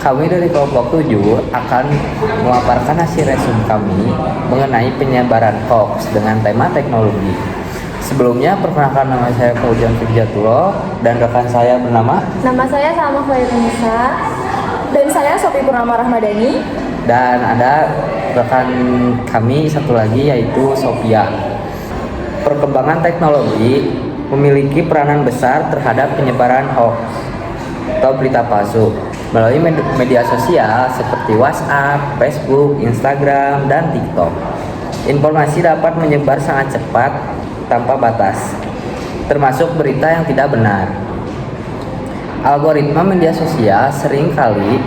Kami dari kelompok 7 akan memaparkan hasil resume kami mengenai penyebaran hoax dengan tema teknologi. Sebelumnya, perkenalkan, nama saya Fauzian Fikjatullah dan rekan saya bernama. Nama saya Salma Khairunnisa. Dan saya Sofi Purnama Rahmadani. Dan ada rekan kami satu lagi yaitu Sofia. Perkembangan teknologi memiliki peranan besar terhadap penyebaran hoax atau berita palsu melalui media sosial seperti WhatsApp, Facebook, Instagram, dan TikTok. Informasi dapat menyebar sangat cepat tanpa batas, termasuk berita yang tidak benar. Algoritma media sosial seringkali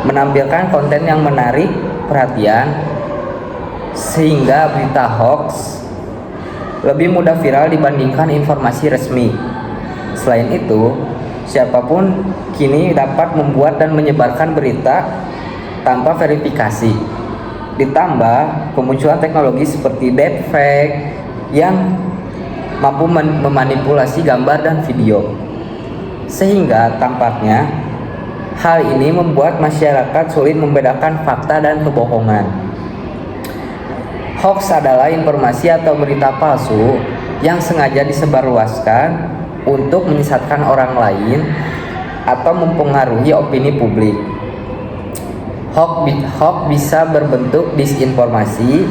menampilkan konten yang menarik perhatian sehingga berita hoax lebih mudah viral dibandingkan informasi resmi. Selain itu, siapapun kini dapat membuat dan menyebarkan berita tanpa verifikasi. Ditambah kemunculan teknologi seperti deepfake yang mampu memanipulasi gambar dan video. Sehingga tampaknya hal ini membuat masyarakat sulit membedakan fakta dan kebohongan. Hoax adalah informasi atau berita palsu yang sengaja disebarluaskan untuk menyesatkan orang lain atau mempengaruhi opini publik. Hoax bisa berbentuk disinformasi,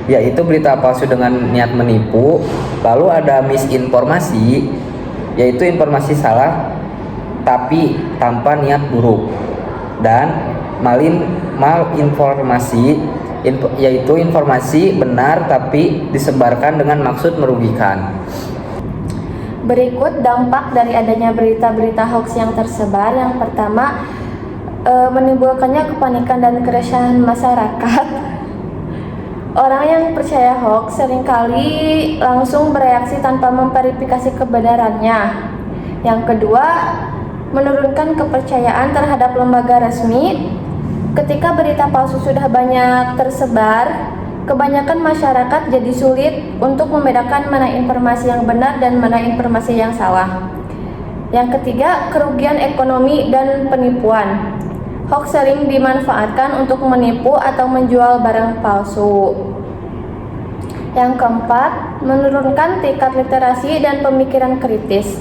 yaitu berita palsu dengan niat menipu. Lalu ada misinformasi, yaitu informasi salah tapi tanpa niat buruk. Dan malinformasi, yaitu informasi benar tapi disebarkan dengan maksud merugikan. Berikut dampak dari adanya berita-berita hoax yang tersebar. Yang pertama, menimbulkannya kepanikan dan keresahan masyarakat. Orang yang percaya hoax seringkali langsung bereaksi tanpa memverifikasi kebenarannya. Yang kedua, menurunkan kepercayaan terhadap lembaga resmi. Ketika berita palsu sudah banyak tersebar, kebanyakan masyarakat jadi sulit untuk membedakan mana informasi yang benar dan mana informasi yang salah. Yang ketiga, kerugian ekonomi dan penipuan. Hoax sering dimanfaatkan untuk menipu atau menjual barang palsu. Yang keempat, menurunkan tingkat literasi dan pemikiran kritis.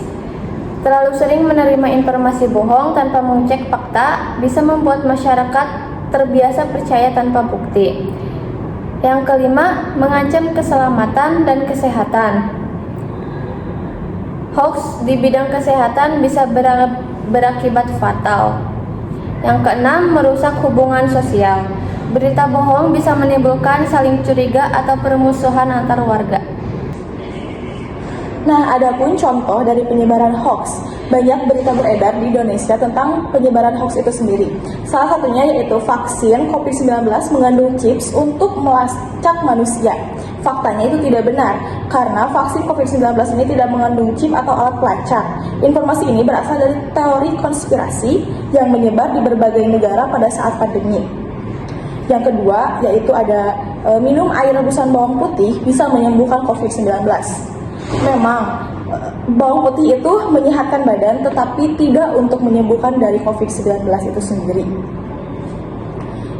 Terlalu sering menerima informasi bohong tanpa mengecek fakta bisa membuat masyarakat terbiasa percaya tanpa bukti. Yang kelima, mengancam keselamatan dan kesehatan. Hoax di bidang kesehatan bisa berakibat fatal. Yang keenam, merusak hubungan sosial. Berita bohong bisa menimbulkan saling curiga atau permusuhan antar warga. Nah, adapun contoh dari penyebaran hoax. Banyak berita beredar di Indonesia tentang penyebaran hoax itu sendiri. Salah satunya yaitu vaksin COVID-19 mengandung chips untuk melacak manusia. Faktanya itu tidak benar, karena vaksin COVID-19 ini tidak mengandung chip atau alat pelacak. Informasi ini berasal dari teori konspirasi yang menyebar di berbagai negara pada saat pandemi. Yang kedua, yaitu ada minum air rebusan bawang putih bisa menyembuhkan COVID-19. Memang, bawang putih itu menyehatkan badan, tetapi tidak untuk menyembuhkan dari COVID-19 itu sendiri.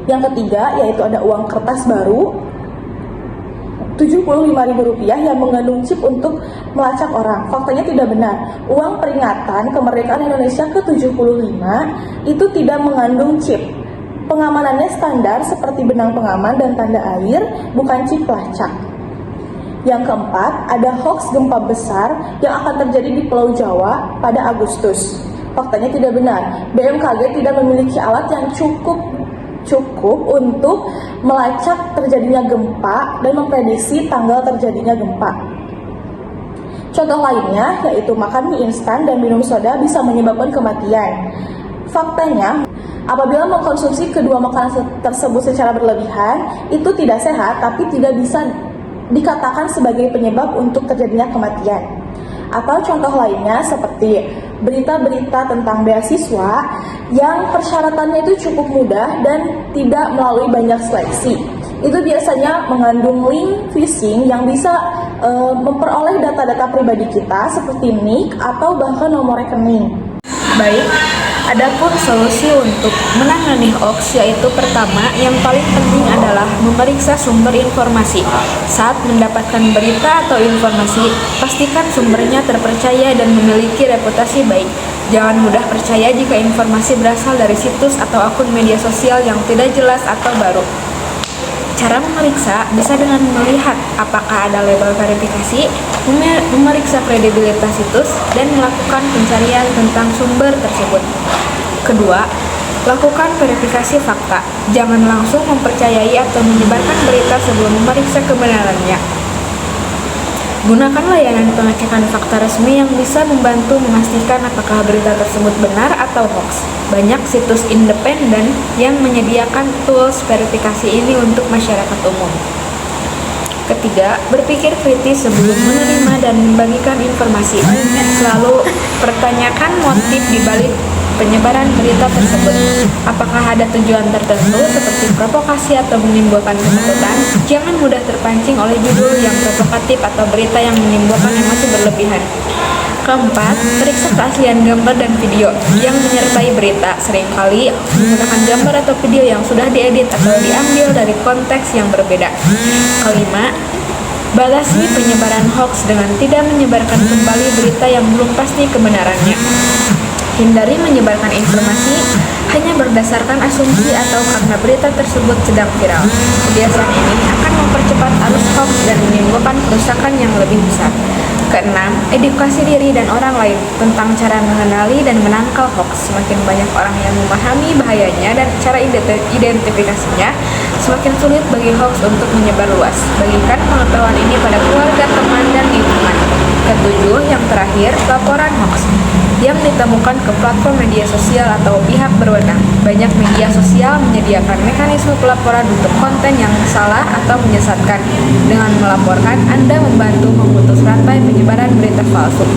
Yang ketiga, yaitu ada uang kertas baru Rp75.000 yang mengandung chip untuk melacak orang. Faktanya tidak benar. Uang peringatan kemerdekaan Indonesia ke-75 itu tidak mengandung chip. Pengamanannya standar seperti benang pengaman dan tanda air, bukan chip pelacak. Yang keempat, ada hoax gempa besar yang akan terjadi di Pulau Jawa pada Agustus. Faktanya tidak benar. BMKG tidak memiliki alat yang cukup untuk melacak terjadinya gempa dan memprediksi tanggal terjadinya gempa. Contoh lainnya yaitu makan mie instan dan minum soda bisa menyebabkan kematian. Faktanya, apabila mengkonsumsi kedua makanan tersebut secara berlebihan, itu tidak sehat tapi tidak bisa dikatakan sebagai penyebab untuk terjadinya kematian. Atau contoh lainnya seperti berita-berita tentang beasiswa yang persyaratannya itu cukup mudah dan tidak melalui banyak seleksi. Itu biasanya mengandung link phishing yang bisa memperoleh data-data pribadi kita seperti NIK atau bahkan nomor rekening. Baik, Adapun solusi untuk menangani hoax yaitu pertama, yang paling penting adalah memeriksa sumber informasi. Saat mendapatkan berita atau informasi, pastikan sumbernya terpercaya dan memiliki reputasi baik. Jangan mudah percaya jika informasi berasal dari situs atau akun media sosial yang tidak jelas atau baru. Cara memeriksa bisa dengan melihat apakah ada label verifikasi, memeriksa kredibilitas situs, dan melakukan pencarian tentang sumber tersebut. Kedua, lakukan verifikasi fakta. Jangan langsung mempercayai atau menyebarkan berita sebelum memeriksa kebenarannya. Gunakan layanan pengecekan fakta resmi yang bisa membantu memastikan apakah berita tersebut benar atau hoax. Banyak situs independen yang menyediakan tools verifikasi ini untuk masyarakat umum. Ketiga, berpikir kritis sebelum menerima dan membagikan informasi. Selalu pertanyakan motif di balik penyebaran berita tersebut. Apakah ada tujuan tertentu seperti provokasi atau menimbulkan ketakutan? Jangan mudah terpancing oleh judul yang provokatif atau berita yang menimbulkan emosi berlebihan. Keempat, periksa keaslian gambar dan video yang menyertai berita. Seringkali menggunakan gambar atau video yang sudah diedit atau diambil dari konteks yang berbeda. Kelima, batasi penyebaran hoax dengan tidak menyebarkan kembali berita yang belum pasti kebenarannya. Hindari menyebarkan informasi hanya berdasarkan asumsi atau karena berita tersebut sedang viral. Kebiasaan ini akan mempercepat arus hoax dan menimbulkan kerusakan yang lebih besar. Keenam, edukasi diri dan orang lain tentang cara mengenali dan menangkal hoax. Semakin banyak orang yang memahami bahayanya dan cara identifikasinya, semakin sulit bagi hoax untuk menyebar luas. Bagikan pengetahuan ini pada keluarga, teman, dan lingkungan. Ketujuh, yang terakhir, laporan hoax yang ditemukan ke platform media sosial atau pihak berwenang. Banyak media sosial menyediakan mekanisme pelaporan untuk konten yang salah atau menyesatkan. Dengan melaporkan, Anda membantu memutus rantai penyebaran berita palsu.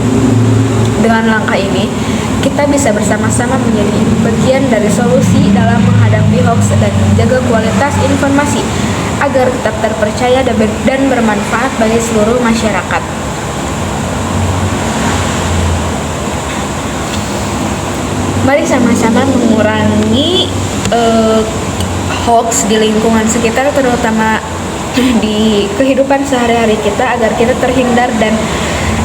Dengan langkah ini, kita bisa bersama-sama menjadi bagian dari solusi dalam menghadapi hoax dan menjaga kualitas informasi agar tetap terpercaya dan bermanfaat bagi seluruh masyarakat. Mari sama-sama mengurangi hoax di lingkungan sekitar, terutama di kehidupan sehari-hari kita, agar kita terhindar dan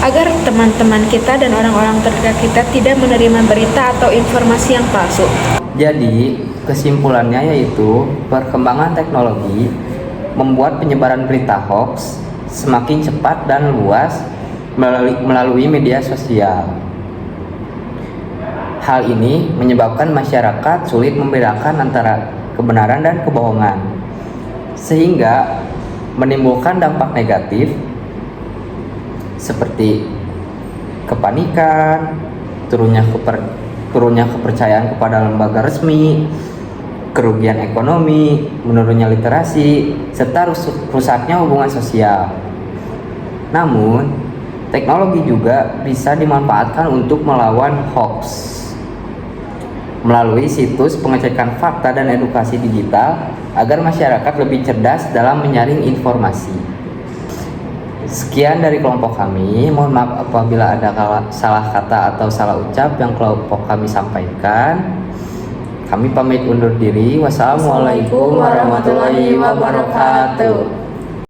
agar teman-teman kita dan orang-orang terdekat kita tidak menerima berita atau informasi yang palsu. Jadi, kesimpulannya yaitu perkembangan teknologi membuat penyebaran berita hoax semakin cepat dan luas melalui media sosial. Hal ini menyebabkan masyarakat sulit membedakan antara kebenaran dan kebohongan, sehingga menimbulkan dampak negatif seperti kepanikan, turunnya kepercayaan kepada lembaga resmi, kerugian ekonomi, menurunnya literasi, serta rusaknya hubungan sosial. Namun, teknologi juga bisa dimanfaatkan untuk melawan hoax melalui situs pengecekan fakta dan edukasi digital agar masyarakat lebih cerdas dalam menyaring informasi. Sekian dari kelompok kami, mohon maaf apabila ada salah kata atau salah ucap yang kelompok kami sampaikan. Kami pamit undur diri. Wassalamualaikum warahmatullahi wabarakatuh.